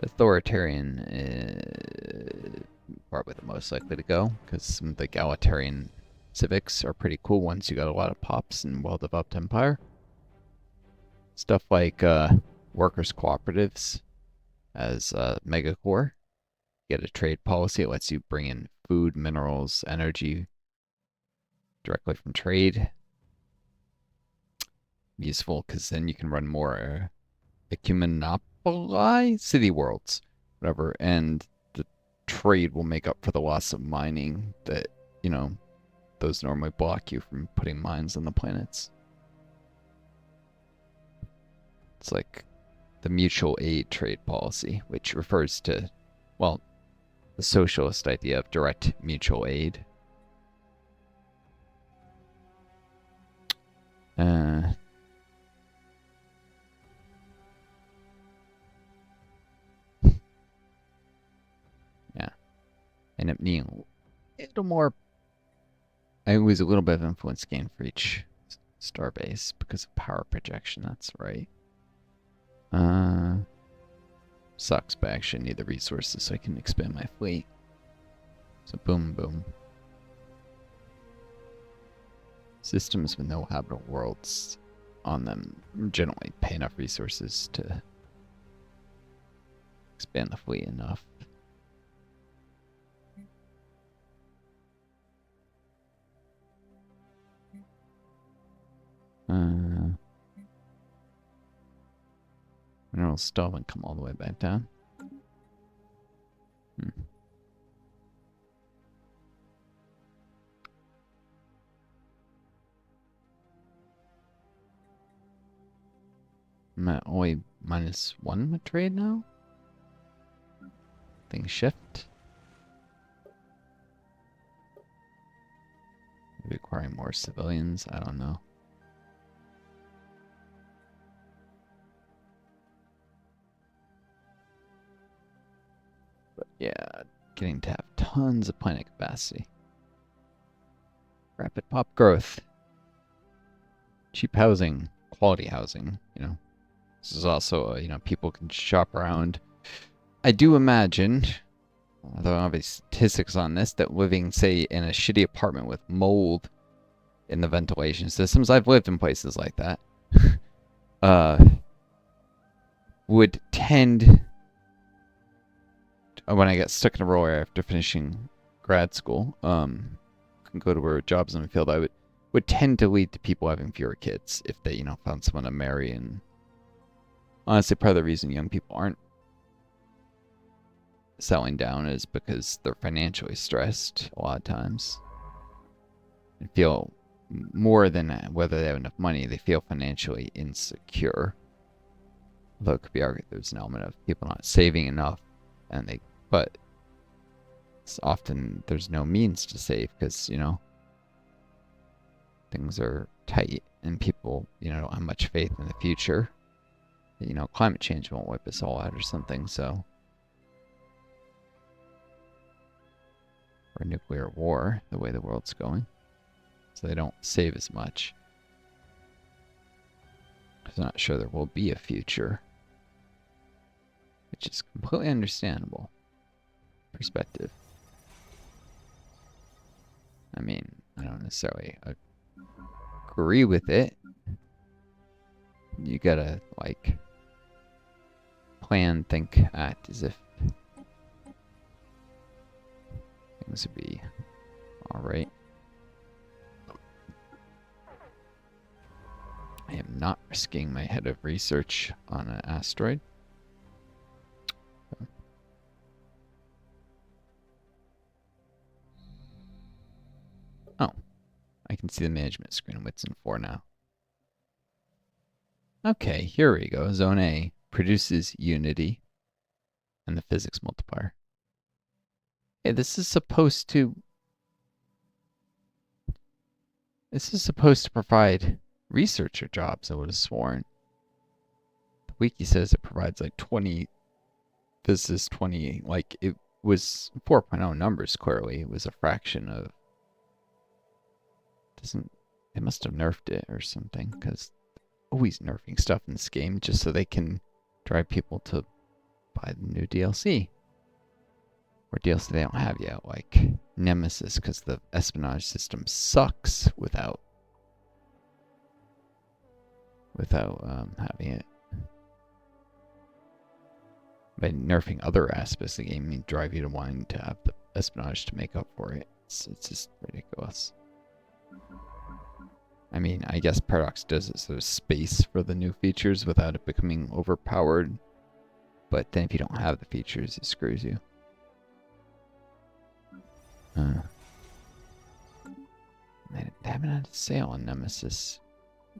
Authoritarian is probably the most likely to go, because some of the egalitarian civics are pretty cool once you got a lot of pops and well-developed empire. Stuff like workers' cooperatives as megacore. Get a trade policy. It lets you bring in food, minerals, energy directly from trade. Useful because then you can run more ecumenopoli city worlds, whatever, and the trade will make up for the loss of mining that, you know, those normally block you from putting mines on the planets. It's like the mutual aid trade policy, which refers to, well, the socialist idea of direct mutual aid. Yeah. End up needing a little more. I lose a little bit of influence gain for each starbase because of power projection, that's right. Sucks, but I actually need the resources so I can expand my fleet. So boom, boom. Systems with no habitable worlds on them generally pay enough resources to expand the fleet enough. Minerals still haven't come all the way back down. I'm at only -1 with trade now. Things shift. Maybe acquiring more civilians. I don't know. But yeah, getting to have tons of planet capacity. Rapid pop growth. Cheap housing, quality housing, you know. This is also, you know, people can shop around. I do imagine, although I don't have any statistics on this, that living, say, in a shitty apartment with mold in the ventilation systems, I've lived in places like that, would tend, when I get stuck in a rural area after finishing grad school, can go to where jobs in the field, I would tend to lead to people having fewer kids if they, you know, found someone to marry. And honestly, part of the reason young people aren't selling down is because they're financially stressed a lot of times and feel more than whether they have enough money, they feel financially insecure. Although it could be argued there's an element of people not saving enough, but it's often there's no means to save because, you know, things are tight and people, you know, don't have much faith in the future. You know, climate change won't wipe us all out or something, so. Or nuclear war, the way the world's going. So they don't save as much. I'm not sure there will be a future. Which is completely understandable. Perspective. I mean, I don't necessarily agree with it. You gotta, like, plan, think, act as if things would be alright. I am not risking my head of research on an asteroid. Oh, I can see the management screen on Whitson 4 now. Okay, here we go. Zone A produces unity and the physics multiplier. Hey, this is supposed to provide researcher jobs, I would have sworn. The wiki says it provides like 20. This is 20. Like, it was 4.0 numbers, clearly. It was a fraction of. They must have nerfed it or something, because always nerfing stuff in this game just so they can drive people to buy the new DLC. Or DLC they don't have yet, like Nemesis, because the espionage system sucks without having it. By nerfing other aspects of the game, you drive you to wanting to have the espionage to make up for it. It's just ridiculous. I mean, I guess Paradox does it so there's space for the new features without it becoming overpowered. But then if you don't have the features, it screws you. They haven't had a sale on Nemesis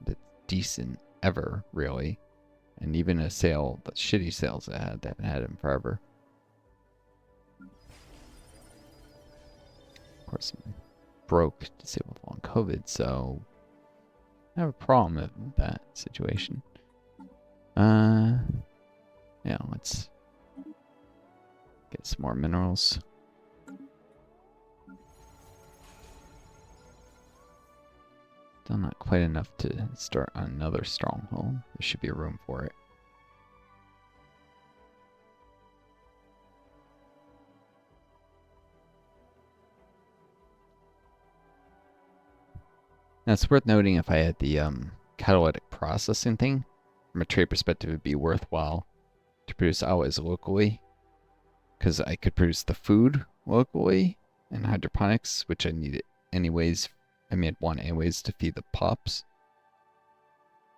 that's decent ever, really. And even a sale, the shitty sales they haven't had them forever. Of course, I'm broke, disabled long COVID, so I have a problem with that situation. Yeah, let's get some more minerals. Still not quite enough to start another stronghold. There should be room for it. Now it's worth noting if I had the catalytic processing thing, from a trade perspective, it'd be worthwhile to produce alloys locally, because I could produce the food locally in hydroponics, which I need it anyways. I mean, I'd want anyways to feed the pups.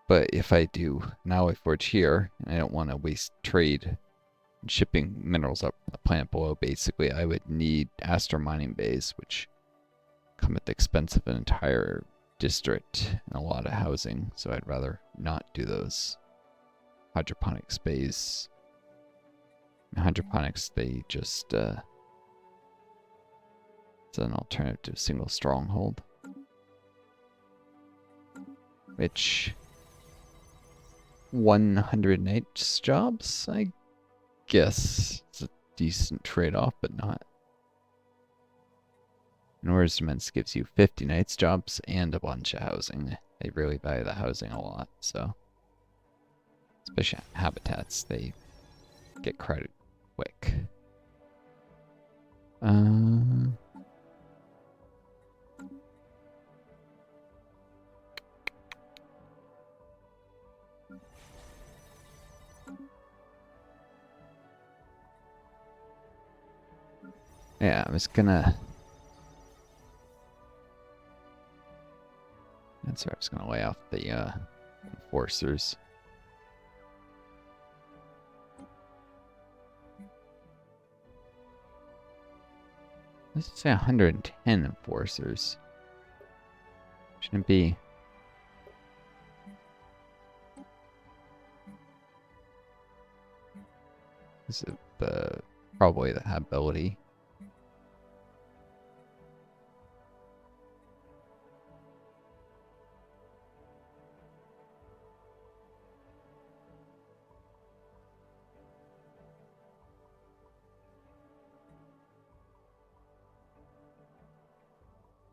But if I do an alloy forge here, and I don't want to waste trade and shipping minerals up the planet below, basically, I would need astro mining bays, which come at the expense of an entire district and a lot of housing. So I'd rather not do those hydroponics bays. In hydroponics, they just it's an alternative to a single stronghold, which 100 nights jobs, I guess, it's a decent trade-off, but not. Northstar Immense gives you 50 nights jobs and a bunch of housing. They really value the housing a lot, so especially habitats, they get credit quick. Yeah, I'm just gonna. That's right. I was gonna lay off the enforcers. Let's say 110 enforcers. Shouldn't it be? Is it probably the ability?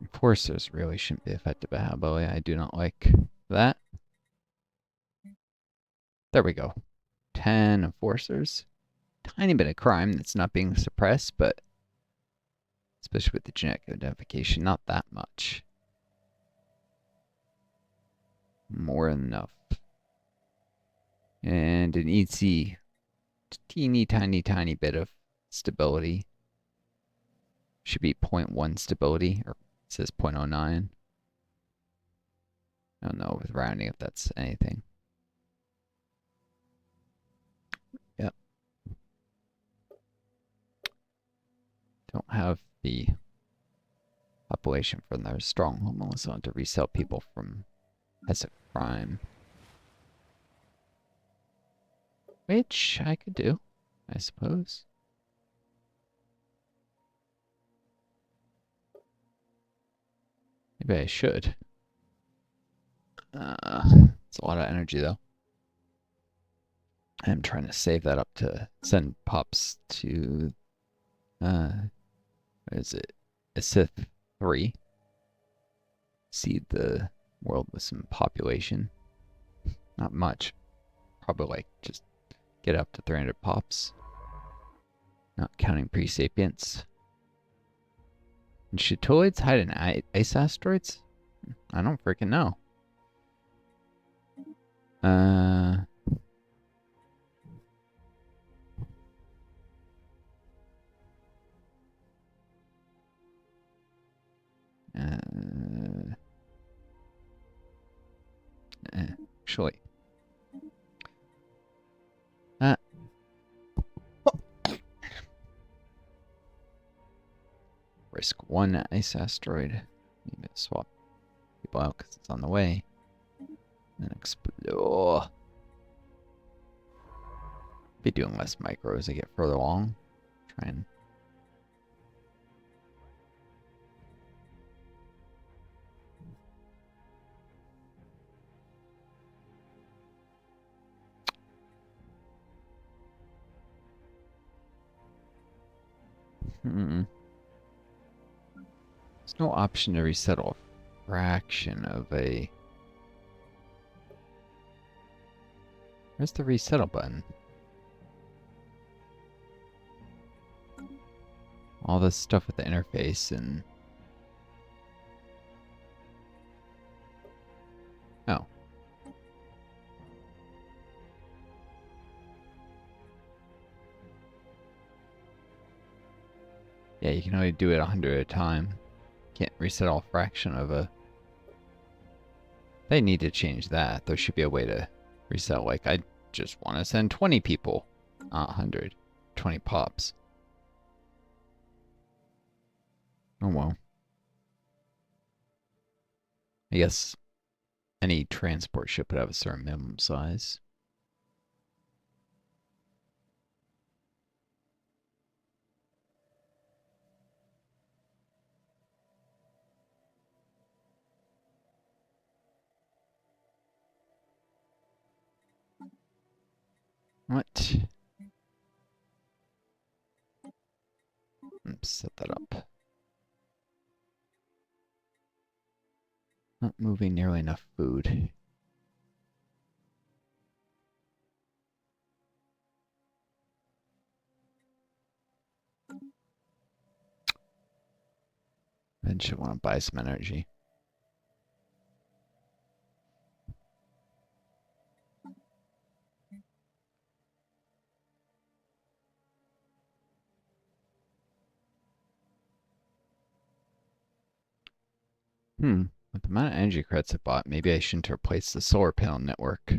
Enforcers really shouldn't be affected by ability. I do not like that. There we go. 10 enforcers. Tiny bit of crime that's not being suppressed, but especially with the genetic identification, not that much. More than enough. And an easy, teeny tiny bit of stability. Should be 0.1 stability, or it says 0.09. I don't know with rounding if that's anything. Yep. Don't have the population from their stronghold unless I want to resell people from as a crime. Which I could do, I suppose. Maybe I should. It's a lot of energy, though. I'm trying to save that up to send pups to, what is it? A Sith 3. Seed the world with some population. Not much. Probably like just get up to 300 pops. Not counting pre-sapients. And should toloids hide in ice asteroids? I don't freaking know. Actually. Risk one ice asteroid. Maybe swap people out because it's on the way. And explore. Be doing less micro as I get further along. Try and there's no option to resettle a fraction of a. Where's the resettle button? All this stuff with the interface and Yeah, you can only do it 100 at a time. Can't reset all fraction of a... They need to change that. There should be a way to reset. Like, I just want to send 20 people. Not 100. 20 pops. Oh well. I guess any transport ship would have a certain minimum size. What? Let's set that up. Not moving nearly enough food. Then should want to buy some energy. With the amount of energy credits I bought, maybe I shouldn't replace the solar panel network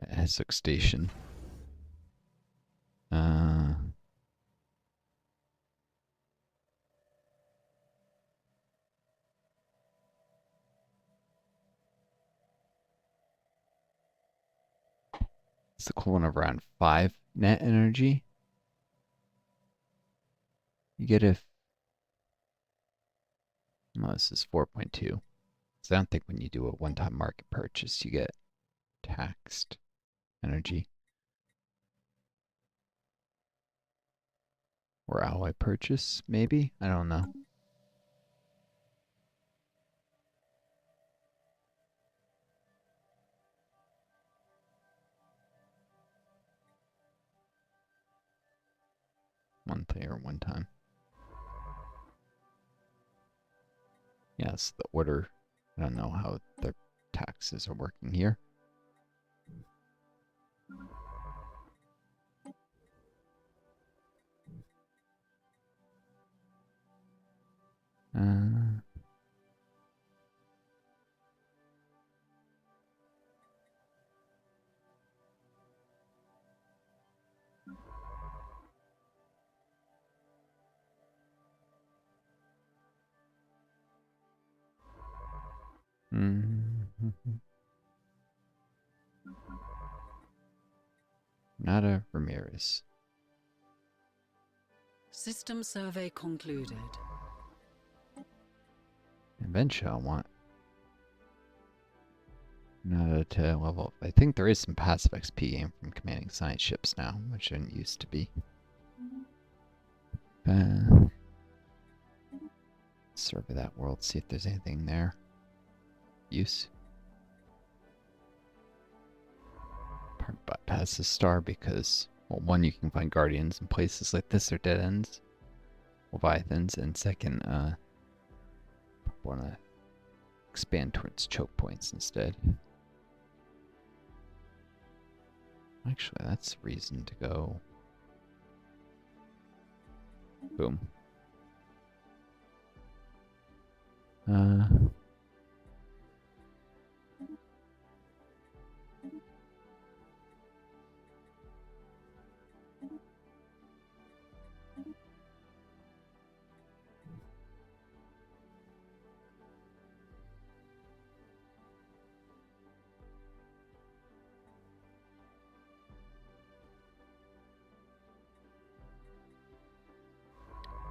at Essex Station. It's the equivalent of around 5 net energy. You get if... No, this is 4.2. So I don't think when you do a one-time market purchase, you get taxed energy. Or alloy purchase, maybe? I don't know. Monthly or one time. Yes, the order. I don't know how their taxes are working here. Nada Ramirez. System survey concluded. Eventually, I want Nada to level up. I think there is some passive XP game from commanding science ships now, which didn't used to be. Survey that world, see if there's anything there. Use. Part bypass the star because, well, one, you can find guardians in places like this or dead ends, leviathans, and second, want to expand towards choke points instead. Actually, that's reason to go. Boom.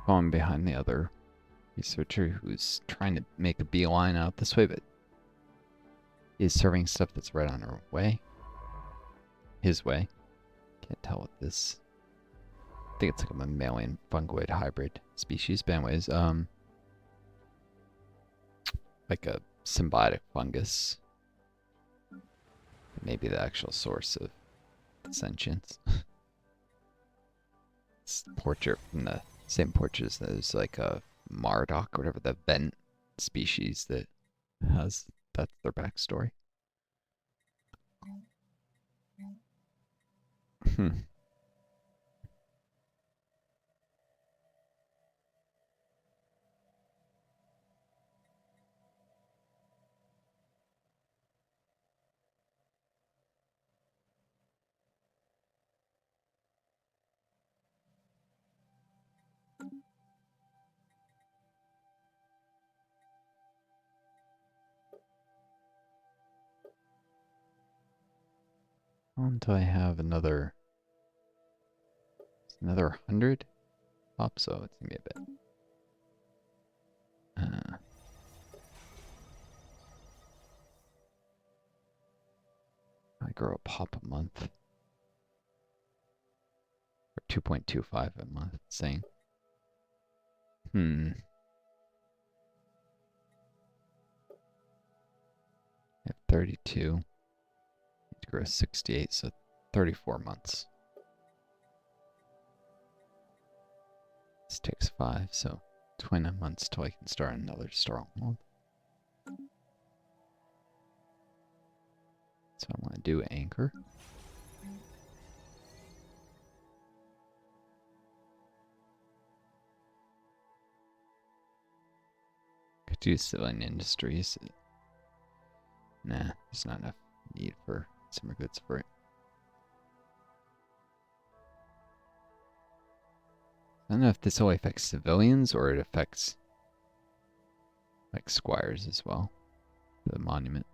Falling behind the other researcher who's trying to make a beeline out this way, but is serving stuff that's right on her way. His way. Can't tell what this. I think it's like a mammalian fungoid hybrid species. But anyways, like a symbiotic fungus. Maybe the actual source of sentience. It's a portrait from the same portraits. There's like a Mardoc or whatever, the vent species that has, that's their backstory. Until I have another 100 pop, so it's gonna be a bit. I grow a pop a month. Or 2.25 a month, it's saying. I have 32. Need to grow 68, so 34 months. This takes 5, so 29 months till I can start another stronghold. So I want to do anchor. Could do civilian industries. Nah, there's not enough need for consumer goods for it. I don't know if this only affects civilians or it affects like squires as well. The monument.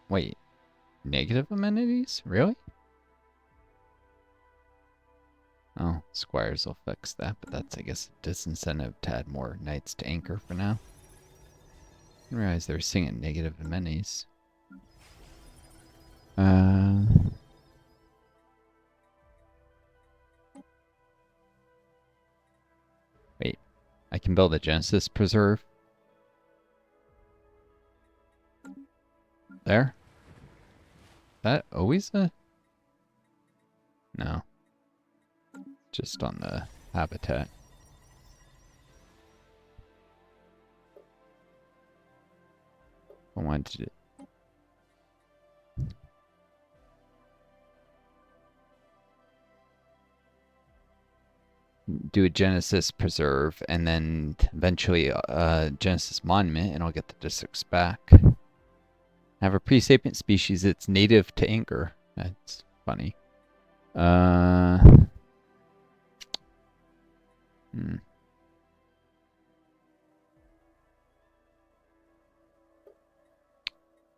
Wait, negative amenities? Really? Oh, squires will fix that, but that's, I guess, a disincentive to add more knights to anchor for now. I didn't realize they were singing negative amenities. Wait, I can build a Genesis Preserve? There? That always a... No. Just on the habitat. I wanted to do a Genesis Preserve and then eventually a Genesis Monument, and I'll get the districts back. I have a pre-sapient species that's native to anchor. That's funny. Oh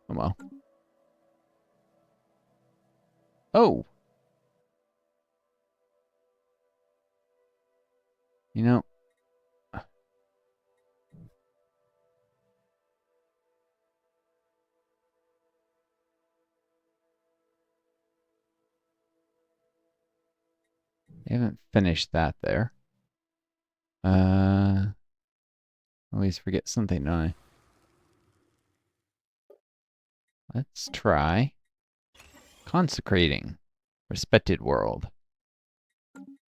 well. Oh! You know... I haven't finished that there. Always forget something, don't I? Let's try consecrating. Respected world.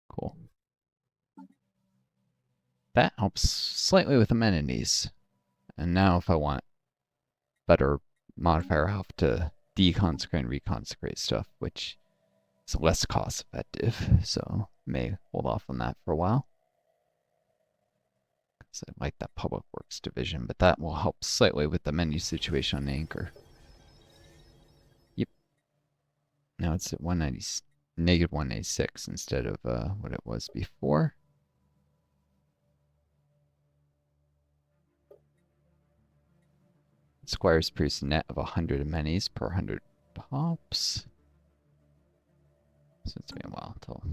Cool. That helps slightly with amenities. And now if I want better modifier, I'll have to deconsecrate and reconsecrate stuff, which is less cost effective. So may hold off on that for a while. Because I like that public works division, but that will help slightly with the menu situation on Anchor. Yep. Now it's at negative 196 instead of what it was before. Squires produce a net of 100 amenities per 100 pops. So it's been a while until...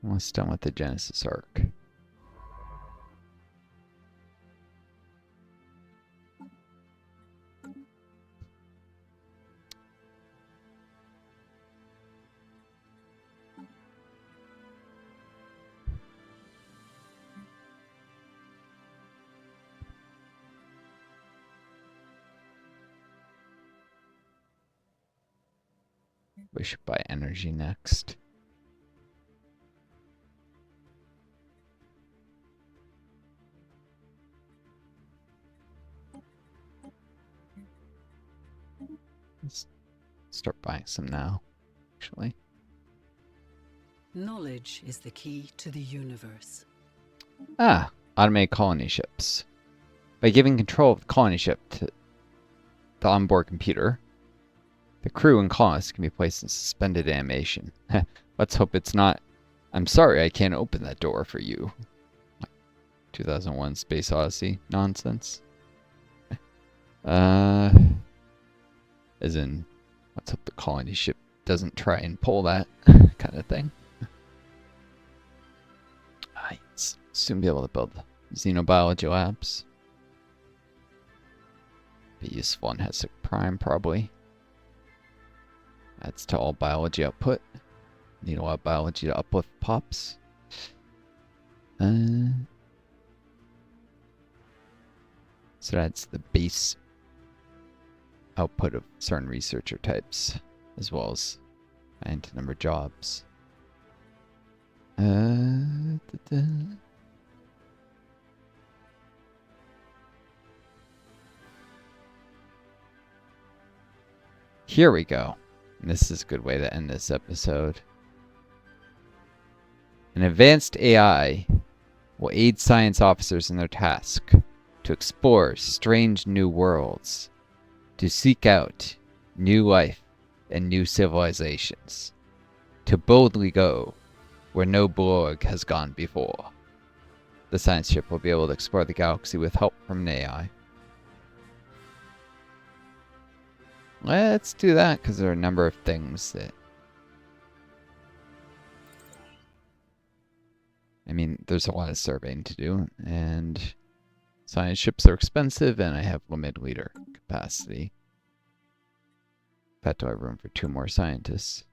almost done with the Genesis arc. We should buy energy next. Let's start buying some now, actually. Knowledge is the key to the universe. Ah, automated colony ships. By giving control of the colony ship to the onboard computer, the crew and colonists can be placed in suspended animation. Let's hope it's not, I'm sorry I can't open that door for you. 2001 Space Odyssey nonsense. As in, let's hope the colony ship doesn't try and pull that kind of thing. I'll soon be able to build xenobiology labs. Be useful in Hesic Prime, probably. Adds to all biology output. Need a lot of biology to uplift pops. So that's the base output of certain researcher types, as well as and number of jobs. Here we go. And this is a good way to end this episode. An advanced AI will aid science officers in their task to explore strange new worlds, to seek out new life and new civilizations, to boldly go where no Borg has gone before. The science ship will be able to explore the galaxy with help from an AI. Let's do that, because there are a number of things that... I mean, there's a lot of surveying to do, and science ships are expensive, and I have limited leader capacity. In fact, I have room for 2 more scientists.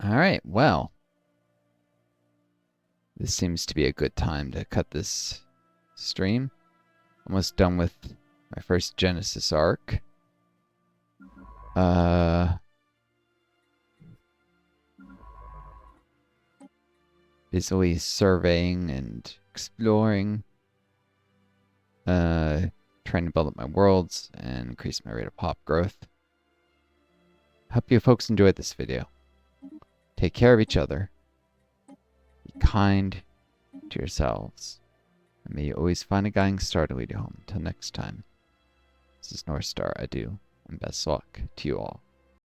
Alright, well. This seems to be a good time to cut this stream. Almost done with my first Genesis arc. Busily surveying and exploring. Trying to build up my worlds and increase my rate of pop growth. Hope you folks enjoyed this video. Take care of each other. Be kind to yourselves. And may you always find a guiding star to lead you home. Until next time, this is Northstar. Adieu, and best luck to you all.